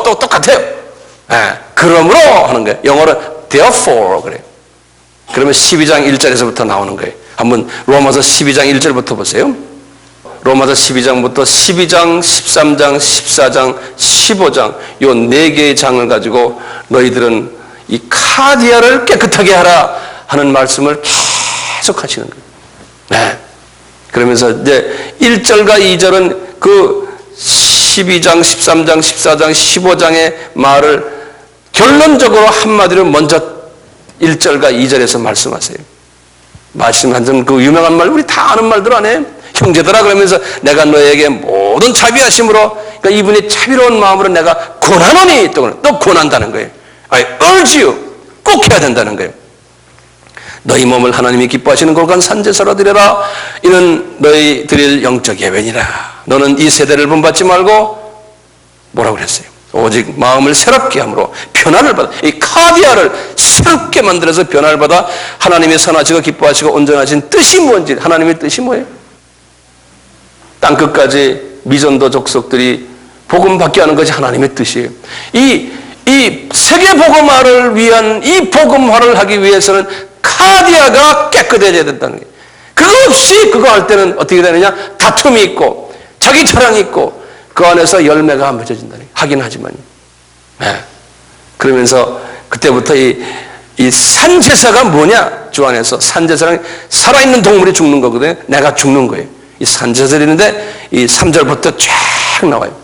또 똑같아요. 예, 그러므로 하는 거예요. 영어로 therefore 그래요. 그러면 12장 1절에서부터 나오는 거예요. 한번 로마서 12장 1절부터 보세요. 로마서 12장부터 12장, 13장, 14장, 15장 요 4개의 장을 가지고 너희들은 이 카디아를 깨끗하게 하라 하는 말씀을 계속 하시는 거예요. 네. 그러면서 이제 1절과 2절은 그 12장, 13장, 14장, 15장의 말을 결론적으로 한마디로 먼저 1절과 2절에서 말씀하세요. 말씀하신 그 유명한 말, 우리 다 아는 말들 안 해? 형제들아 그러면서 내가 너에게 모든 자비하심으로, 그러니까 이분이 자비로운 마음으로 내가 권하노니 또 권한다는 거예요. I urge you, 꼭 해야 된다는 거예요. 너희 몸을 하나님이 기뻐하시는 거룩한 산제사로 드려라. 이는 너희 드릴 영적 예배니라. 너는 이 세대를 본받지 말고 뭐라고 그랬어요? 오직 마음을 새롭게 함으로 변화를 받아, 이 카디아를 새롭게 만들어서 변화를 받아 하나님의 선하시고 기뻐하시고 온전하신 뜻이 뭔지, 하나님의 뜻이 뭐예요? 땅끝까지 미전도 족속들이 복음 받게 하는 것이 하나님의 뜻이에요. 이 세계 복음화를 위한 이 복음화를 하기 위해서는 카디아가 깨끗해져야 된다는 거예요. 그거 없이 그거 할 때는 어떻게 되느냐? 다툼이 있고 자기 자랑이 있고 그 안에서 열매가 안 맺어진다는 거예요. 하긴 하지만요. 네. 그러면서 그때부터 이 산제사가 뭐냐? 주 안에서 산제사는 살아있는 동물이 죽는 거거든요. 내가 죽는 거예요. 이 산제사를 있는데 이 3절부터 쫙 나와요.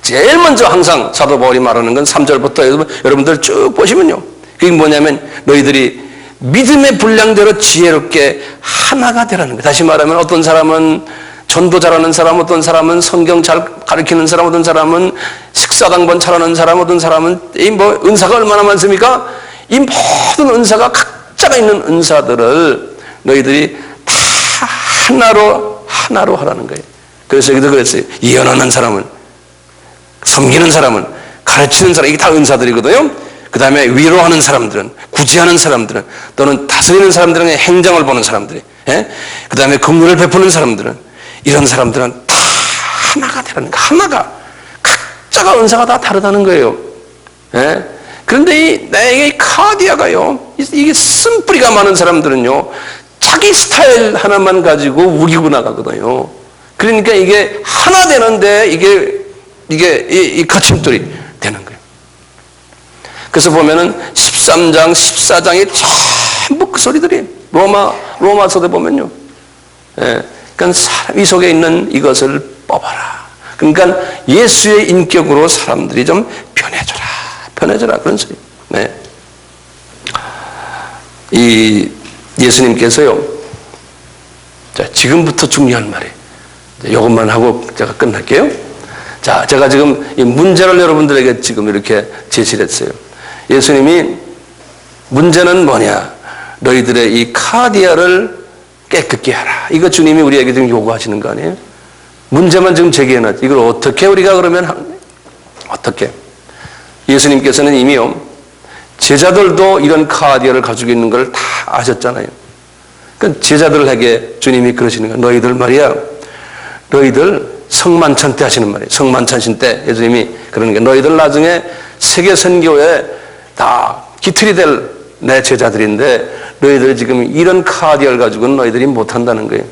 제일 먼저 항상 사도 바울이 말하는 건 3절부터 여러분들 쭉 보시면요. 그게 뭐냐면 너희들이 믿음의 분량대로 지혜롭게 하나가 되라는 거예요. 다시 말하면 어떤 사람은 전도 잘하는 사람, 어떤 사람은 성경 잘 가르치는 사람, 어떤 사람은 식사당번 잘하는 사람, 어떤 사람은 이 뭐 은사가 얼마나 많습니까? 이 모든 은사가 각자가 있는 은사들을 너희들이 다 하나로 하라는 거예요. 그래서 여기도 그랬어요. 예언하는 사람은, 섬기는 사람은, 가르치는 사람, 이게 다 은사들이거든요. 그 다음에 위로하는 사람들은, 구제하는 사람들은, 또는 다스리는 사람들은 행정을 보는 사람들이, 예? 그 다음에 긍휼을 베푸는 사람들은, 이런 사람들은 다 하나가 되라는 거예요. 하나가. 각자가 은사가 다 다르다는 거예요. 예? 그런데 나에게 이 카디아가요, 이게 쓴뿌리가 많은 사람들은요, 자기 스타일 하나만 가지고 우기고 나가거든요. 그러니까 이게 하나 되는데 이 거침돌이 되는 거예요. 그래서 보면은 13장, 14장이 전부 그 소리들이 로마서대 보면요. 예. 그러니까 사람 이 속에 있는 이것을 뽑아라. 그러니까 예수의 인격으로 사람들이 좀 변해져라 그런 소리. 네. 이 예수님께서요. 자, 지금부터 중요한 말이에요. 이것만 하고 제가 끝날게요. 자, 제가 지금 이 문제를 여러분들에게 지금 이렇게 제시를 했어요. 예수님이 문제는 뭐냐? 너희들의 이 카디아를 깨끗게 하라. 이거 주님이 우리에게 지금 요구하시는 거 아니에요? 문제만 지금 제기해놨지. 이걸 어떻게 우리가 그러면 어떻게? 예수님께서는 이미요. 제자들도 이런 카디아를 가지고 있는 걸 다 아셨잖아요. 그러니까 제자들에게 주님이 그러시는 거예요. 너희들 말이야. 너희들 성만찬 때 하시는 말이에요. 성만찬신 때 예수님이 그러는 게 너희들 나중에 세계 선교에 다 기틀이 될 내 제자들인데 너희들 지금 이런 카디아를 가지고는 너희들이 못한다는 거예요.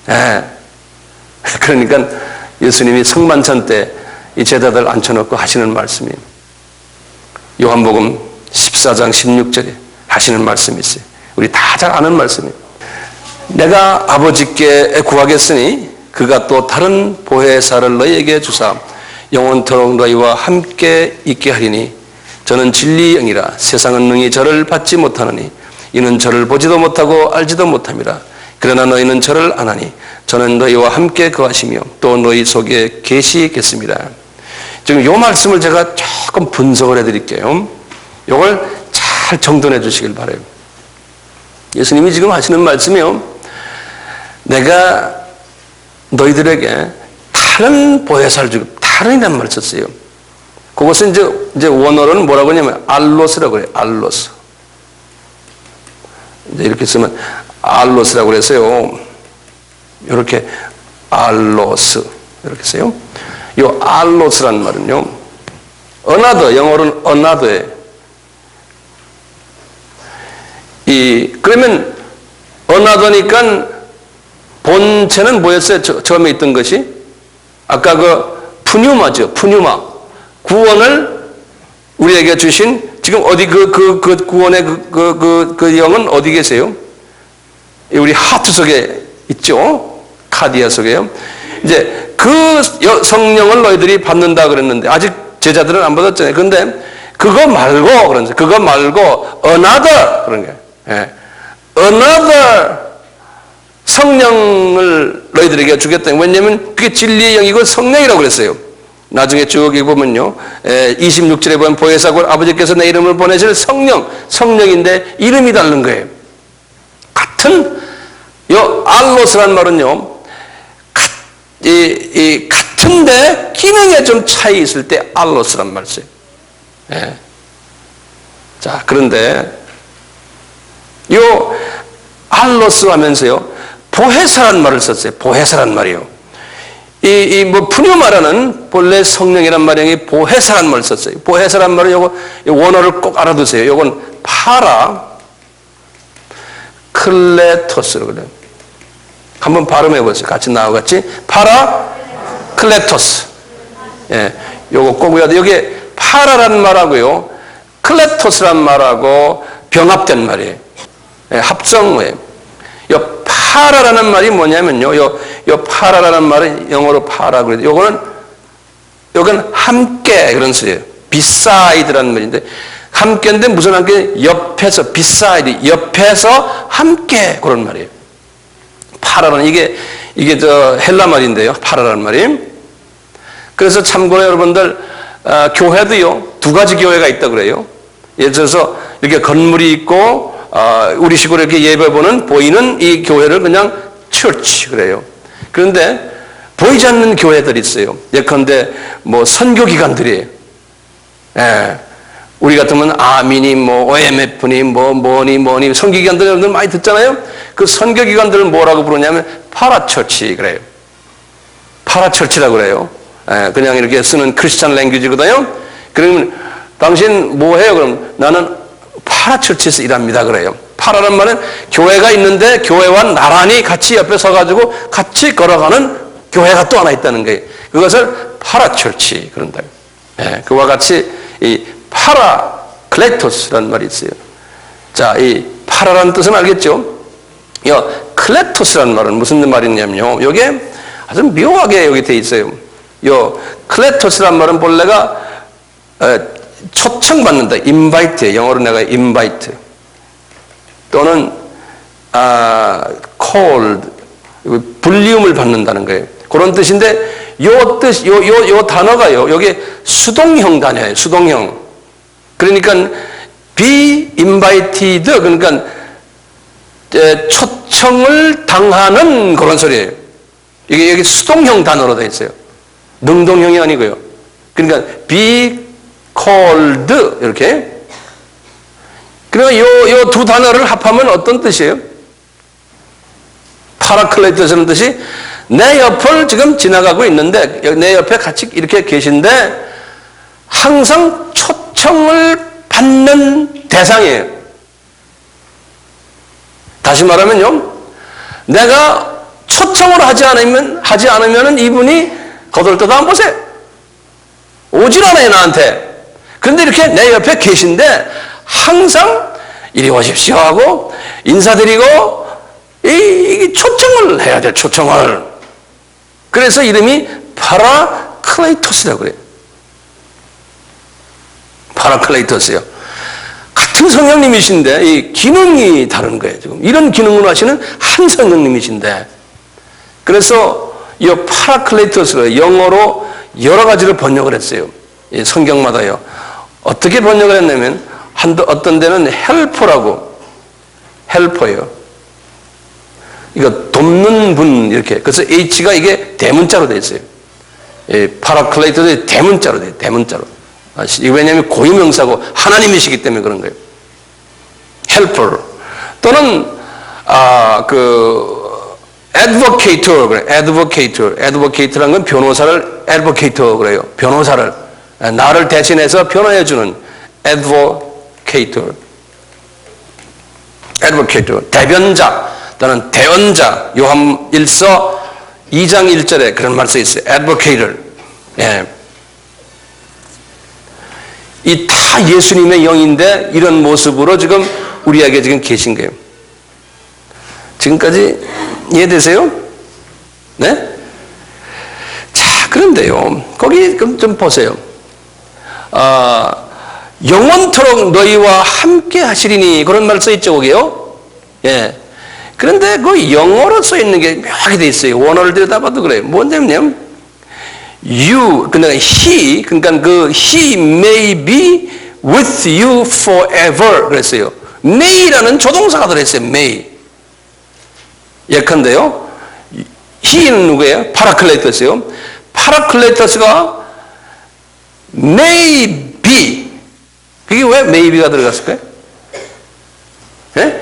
예. 그러니까 예수님이 성만찬 때 이 제자들 앉혀놓고 하시는 말씀이에요. 요한복음 14장 16절에 하시는 말씀이 있어요. 우리 다 잘 아는 말씀이에요. 내가 아버지께 구하겠으니 그가 또 다른 보혜사를 너희에게 주사 영원토록 너희와 함께 있게 하리니 저는 진리의 영이라 세상은 능히 저를 받지 못하느니 이는 저를 보지도 못하고 알지도 못함이라. 그러나 너희는 저를 아나니 저는 너희와 함께 거하시며 또 너희 속에 계시겠습니다. 지금 이 말씀을 제가 조금 분석을 해드릴게요. 이걸 잘 정돈해 주시길 바라요. 예수님이 지금 하시는 말씀이요. 내가 너희들에게 다른 보혜사를 주고 다른이란 말을 썼어요. 그것은 이제 원어로는 뭐라고 하냐면 알로스라고 그래요. 알로스. 이제 이렇게 쓰면 알로스라고 그랬어요. 이렇게 알로스 이렇게 써요. 이 알로스라는 말은요. another 영어로는 another에 그러면 어나더니까 본체는 뭐였어요? 처음에 있던 것이? 아까 그 푸뉴마죠. 푸뉴마. 구원을 우리에게 주신, 지금 어디 그 구원의 그 영은 어디 계세요? 우리 하트 속에 있죠? 카디아 속에요. 이제 그 성령을 너희들이 받는다 그랬는데, 아직 제자들은 안 받았잖아요. 근데 그거 말고, 그런지, 그거 말고, another, 그런 거예요. 예. another 성령을 너희들에게 주겠다. 왜냐면 그게 진리의 영이고 성령이라고 그랬어요. 나중에 쭉 보면요. 26절에 보면 보혜사고 아버지께서 내 이름을 보내실 성령인데 이름이 다른 거예요. 같은, 알로스란 말은요. 같은데 기능에 좀 차이 있을 때 알로스란 말 써요. 예. 자, 그런데 알로스 하면서요. 보혜사란 말을 썼어요. 보혜사란 말이요. 푸뉴마라는 본래 성령이란 말이 보혜사란 말을 썼어요. 보혜사란 말은 요거 원어를 꼭 알아두세요. 요건 파라클레토스로 그래요. 한번 발음해 보세요. 같이 나와 같이. 파라클레토스. 예. 요거 꼭 외워야 돼. 여기 파라라는 말하고요. 클레토스란 말하고 병합된 말이에요. 예, 합성어예요. 요 파라라는 말이 뭐냐면요. 요 파라라는 말은 영어로 파라 그래요. 요거는 함께 그런 소리예요. beside라는 말인데 함께인데 무슨 함께? 옆에서 beside 옆에서 함께 그런 말이에요. 파라는 이게 저 헬라 말인데요. 파라라는 말이. 그래서 참고로 여러분들 교회도요. 두 가지 교회가 있다 그래요. 예를 들어서 이렇게 건물이 있고 우리식으로 이렇게 예배 보이는 이 교회를 그냥 church 그래요. 그런데 보이지 않는 교회들이 있어요. 예컨대 뭐 선교기관들이에요. 예. 우리 같으면 아민이 뭐 OMF니 뭐니 선교기관들 여러분들 많이 듣잖아요. 그 선교기관들을 뭐라고 부르냐면 파라처치 그래요. 파라처치라고 그래요. 예. 그냥 이렇게 쓰는 크리스찬 랭귀지거든요. 그러면 당신 뭐 해요? 그럼 나는 파라처치에서 일합니다 그래요. 파라란 말은 교회가 있는데 교회와 나란히 같이 옆에 서가지고 같이 걸어가는 교회가 또 하나 있다는 거예요. 그것을 파라처치 그런다. 예, 그와 같이 이 파라클레토스라는 말이 있어요. 자, 이 파라라는 뜻은 알겠죠? 이 클레토스라는 말은 무슨 말이냐면요. 이게 아주 묘하게 여기 돼 있어요. 이 클레토스라는 말은 본래가 초청받는다. invite. 영어로 내가 invite. 또는 called. 불리움을 받는다는 거예요. 그런 뜻인데 요 단어가요. 여기 수동형 단어예요. 수동형. 그러니까 be invited 그러니까 초청을 당하는 그런 소리예요. 이게 여기 수동형 단어로 되어 있어요. 능동형이 아니고요. 그러니까 be called 이렇게. 그러니까 요 두 단어를 합하면 어떤 뜻이에요? 파라클레토스라는 뜻이 내 옆을 지금 지나가고 있는데 내 옆에 같이 이렇게 계신데 항상 초청을 받는 대상이에요. 다시 말하면요. 내가 초청을 하지 않으면 이분이 거들떠도 안 보세요. 오질 않아요, 나한테. 그런데 이렇게 내 옆에 계신데 항상 이리 오십시오 하고 인사드리고 이 초청을 해야 돼, 초청을. 그래서 이름이 파라클레이토스라고 그래요. 파라클레이토스요. 같은 성령님이신데 이 기능이 다른 거예요. 지금 이런 기능을 하시는 한 성령님이신데 그래서 이 파라클레이토스를 영어로 여러 가지를 번역을 했어요. 이 성경마다요. 어떻게 번역을 했냐면 어떤 데는 헬퍼라고 헬퍼예요. 이거 돕는 분 이렇게. 그래서 H가 이게 대문자로 되어 있어요. 파라클레이토도 대문자로 돼요. 대문자로. 왜냐하면 고유명사고 하나님이시기 때문에 그런 거예요. 헬퍼 또는 advocator 그래. advocator라는 건 변호사를 advocator 그래요. 변호사를 나를 대신해서 변호해 주는 advocator. advocate, 대변자 또는 대언자, 요한 1서 2장 1절에 그런 말씀이 있어요. advocate를. 예. 이 다 예수님의 영인데 이런 모습으로 지금 우리에게 지금 계신 거예요. 지금까지 이해되세요? 네? 자, 그런데요. 거기 좀 보세요. 영원토록 너희와 함께 하시리니 그런 말 써 있죠, 거기요? 예. 그런데 그 영어로 써 있는 게 묘하게 돼 있어요. 원어를 들여다봐도 그래요. 뭐냐면 you, 그러니까 he, 그러니까 그 he may be with you forever 그랬어요. may라는 조동사가 들어있어요. may. 예컨대요. he는 누구예요? 파라클레이터스요. 파라클레이터스가 may be. 그게 왜 may be가 들어갔을까요? 예?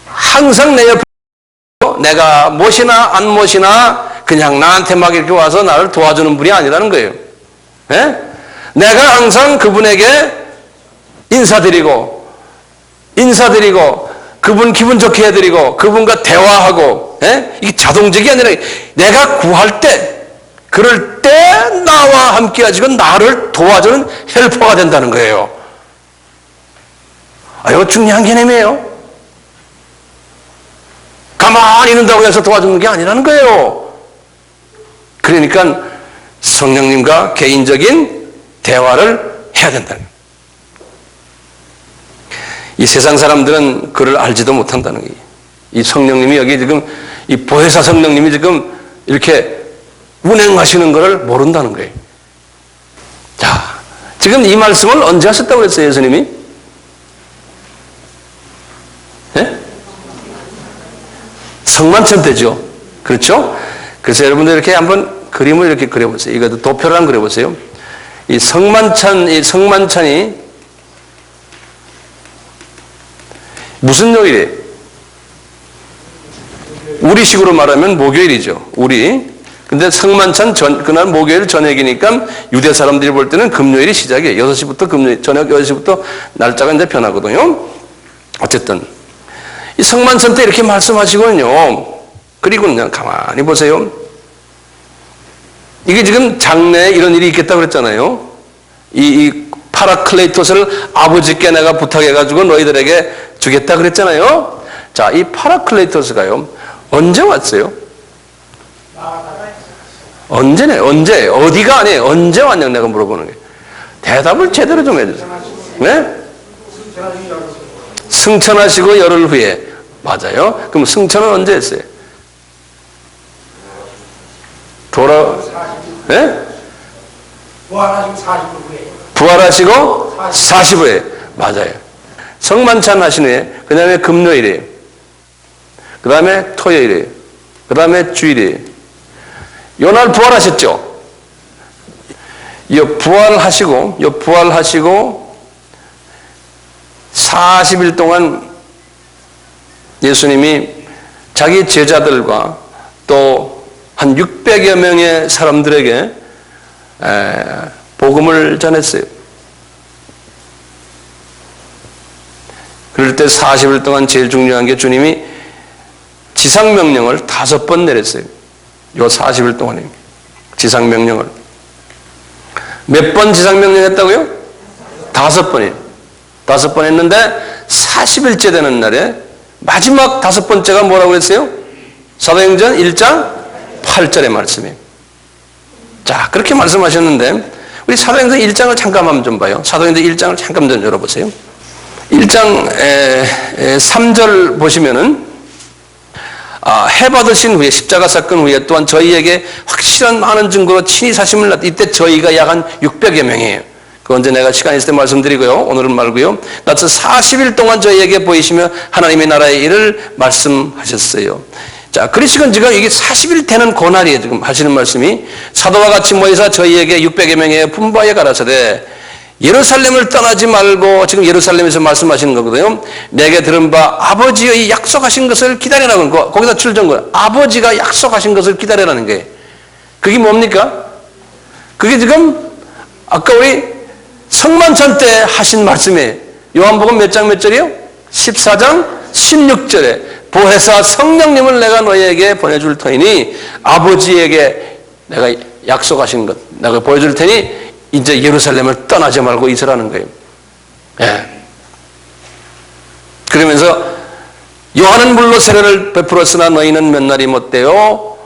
항상 내 옆에 내가 못이나 안 못이나 그냥 나한테 막 이렇게 와서 나를 도와주는 분이 아니라는 거예요. 예? 내가 항상 그분에게 인사드리고 그분 기분 좋게 해드리고 그분과 대화하고, 예? 이게 자동적이 아니라 내가 구할 때 그럴 때 나와 함께 하시고 나를 도와주는 헬퍼가 된다는 거예요. 이거 중요한 개념이에요. 가만히 있는다고 해서 도와주는 게 아니라는 거예요. 그러니까 성령님과 개인적인 대화를 해야 된다는 거예요. 이 세상 사람들은 그를 알지도 못한다는 거예요. 이 성령님이 여기 지금 이 보혜사 성령님이 지금 이렇게 운행하시는 것을 모른다는 거예요. 자, 지금 이 말씀을 언제 하셨다고 그랬어요, 예수님이? 네? 성만찬 때죠. 그렇죠? 그래서 여러분들 이렇게 한번 그림을 이렇게 그려보세요. 이것도 도표를 한번 그려보세요. 이 성만찬이 무슨 요일이에요? 우리식으로 말하면 목요일이죠. 근데 성만찬 그날 목요일 저녁이니까 유대 사람들이 볼 때는 금요일이 시작이에요. 6시부터 저녁 6시부터 날짜가 이제 변하거든요. 어쨌든 이 성만찬 때 이렇게 말씀하시거든요. 그리고는 가만히 보세요. 이게 지금 장래에 이런 일이 있겠다고 그랬잖아요. 이 파라클레이토스를 아버지께 내가 부탁해가지고 너희들에게 주겠다 그랬잖아요. 자, 이 파라클레이토스가요. 언제 왔어요? 언제? 어디가 아니에요. 언제 왔냐고 내가 물어보는 거예요. 대답을 제대로 좀 해주세요. 네? 승천하시고 열흘 후에. 맞아요. 그럼 승천은 언제 했어요? 네? 부활하시고 40일 후에. 맞아요. 성만찬 하신 후에, 그 다음에 금요일이에요. 그 다음에 토요일이에요. 그 다음에 주일이에요. 요날 부활하셨죠? 부활하시고 40일 동안 예수님이 자기 제자들과 또 한 600여 명의 사람들에게 복음을 전했어요. 그럴 때 40일 동안 제일 중요한 게 주님이 지상명령을 5번 내렸어요. 요 40일 동안에 지상명령을. 몇 번 지상명령 했다고요? 5번이에요. 5번 했는데 40일째 되는 날에 마지막 5번째가 뭐라고 했어요? 사도행전 1장 8절의 말씀이에요. 자, 그렇게 말씀하셨는데 우리 사도행전 1장을 잠깐만 좀 봐요. 사도행전 1장을 잠깐 좀 열어보세요. 1장 3절 보시면은 해 받으신 후에 십자가 사건 후에 또한 저희에게 확실한 많은 증거로 친히 사심을 낳 이때 저희가 약 한 600여 명이에요. 그 언제 내가 시간 있을 때 말씀드리고요. 오늘은 말고요. 나서 40일 동안 저희에게 보이시며 하나님의 나라의 일을 말씀하셨어요. 자, 그리시건 지금 이게 40일 되는 고날이에요. 지금 하시는 말씀이 사도와 같이 모여서 저희에게 600여 명의 분바에 가라사대 예루살렘을 떠나지 말고 지금 예루살렘에서 말씀하시는 거거든요. 내게 들은 바 아버지의 약속하신 것을 기다리라는 거. 거기다 출정거 아버지가 약속하신 것을 기다리라는 거예요. 그게 뭡니까? 그게 지금 아까 우리 성만찬 때 하신 말씀이에요. 요한복음 몇 장 몇 절이요? 14장 16절에 보혜사 성령님을 내가 너희에게 보내줄 터이니 아버지에게 내가 약속하신 것 내가 보여줄 테니 이제 예루살렘을 떠나지 말고 있으라는 거예요. 예. 그러면서 요한은 물로 세례를 베풀었으나 너희는 몇 날이 못되어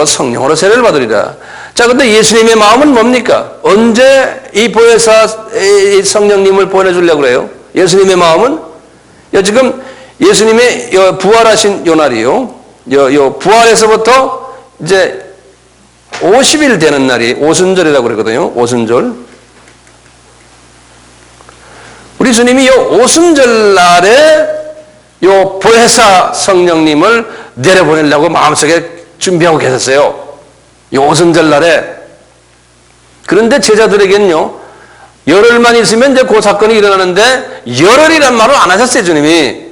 성령으로 세례를 받으리라. 자, 근데 예수님의 마음은 뭡니까? 언제 이 보혜사 성령님을 보내주려고 그래요? 예수님의 마음은 지금 예수님의 부활하신 요 날이요. 부활에서부터 이제 50일 되는 날이 오순절이라고 그러거든요. 오순절. 우리 주님이 요 오순절 날에 요 보혜사 성령님을 내려보내려고 마음속에 준비하고 계셨어요. 요 오순절 날에. 그런데 제자들에게는요, 열흘만 있으면 이제 그 사건이 일어나는데 열흘이란 말을 안 하셨어요, 주님이.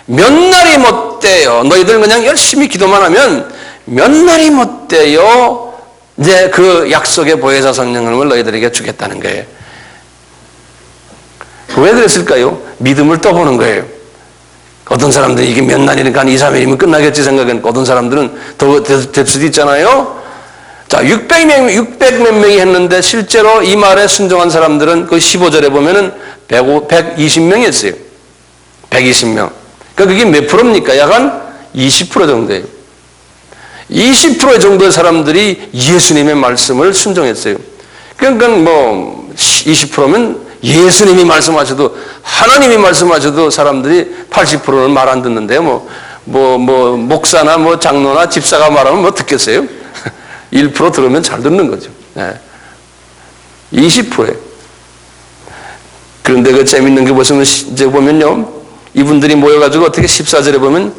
몇 날이 못 돼요. 너희들 그냥 열심히 기도만 하면 몇 날이 못 돼요. 이제 그 약속의 보혜사 성령님을 너희들에게 주겠다는 거예요. 왜 그랬을까요? 믿음을 떠보는 거예요. 어떤 사람들은 이게 몇 날이니까 한 2, 3일이면 끝나겠지 생각하니까 어떤 사람들은 더 될 수도 있잖아요. 자, 600몇 명이 했는데 실제로 이 말에 순종한 사람들은 그 15절에 보면은 120명이었어요. 120명. 그러니까 그게 몇 프로입니까? 약 한 20% 정도예요. 20% 정도의 사람들이 예수님의 말씀을 순종했어요. 그러니까 뭐 20%면 예수님이 말씀하셔도 하나님이 말씀하셔도 사람들이 80%는 말 안 듣는데요. 목사나 장로나 집사가 말하면 뭐 듣겠어요? 1% 들으면 잘 듣는 거죠. 네. 20%예요. 그런데 그 재밌는 게 이제 보면요. 이분들이 모여가지고 어떻게 14절에 보면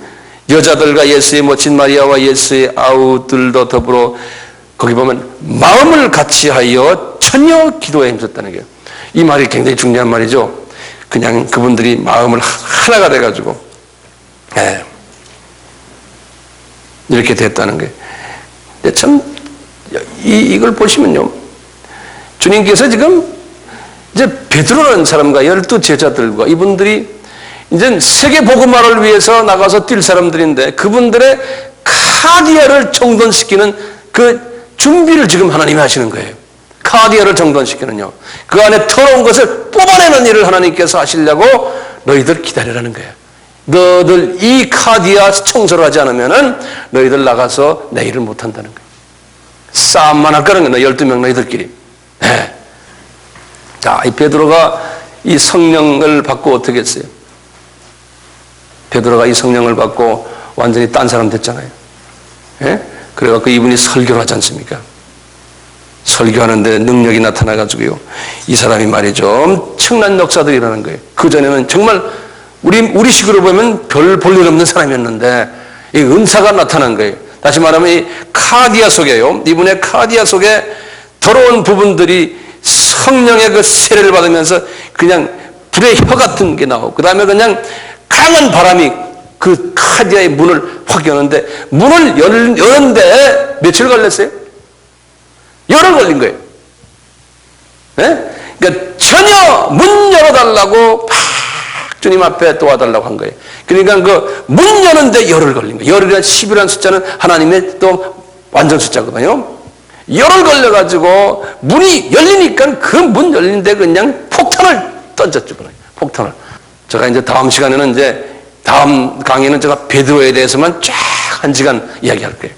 여자들과 예수의 모친 마리아와 예수의 아우들도 더불어 거기 보면 마음을 같이하여 전혀 기도에 힘썼다는 거예요. 이 말이 굉장히 중요한 말이죠. 그냥 그분들이 마음을 하나가 돼가지고 이렇게 됐다는 거예요. 근데 참 이걸 보시면요, 주님께서 지금 이제 베드로라는 사람과 12 제자들과 이분들이 이제 세계 복음화를 위해서 나가서 뛸 사람들인데 그분들의 카디아를 정돈시키는 그 준비를 지금 하나님이 하시는 거예요. 카디아를 정돈시키는요. 그 안에 더러운 것을 뽑아내는 일을 하나님께서 하시려고 너희들 기다리라는 거예요. 너희들 이 카디아 청소를 하지 않으면은 너희들 나가서 내 일을 못 한다는 거예요. 싸움만 할 거는 거예요. 12명 너희들끼리. 네. 자, 이 베드로가 이 성령을 받고 어떻게 했어요? 베드로가 이 성령을 받고 완전히 딴 사람 됐잖아요. 예? 그래갖고 이분이 설교를 하지 않습니까? 설교하는데 능력이 나타나가지고요. 이 사람이 말이죠. 엄청난 역사들이 일어나는 거예요. 그전에는 정말 우리 식으로 보면 별 볼 일 없는 사람이었는데 이 은사가 나타난 거예요. 다시 말하면 이 카디아 속에요. 이분의 카디아 속에 더러운 부분들이 성령의 그 세례를 받으면서 그냥 불의 혀 같은 게 나오고 그 다음에 그냥 강한 바람이 그 카디아의 문을 확 여는데 문을 여는데 며칠 걸렸어요? 열흘 걸린 거예요. 네? 그러니까 전혀 문 열어달라고 팍 주님 앞에 도와달라고 한 거예요. 그러니까 그 문 여는데 열흘 걸린 거예요. 열흘이란 10이라는 숫자는 하나님의 또 완전 숫자거든요. 열흘 걸려가지고 문이 열리니까 그 문 열리는데 그냥 폭탄을 던졌죠. 폭탄을. 제가 이제 다음 시간에는 이제 다음 강의는 제가 베드로에 대해서만 쫙 1시간 이야기할 거예요.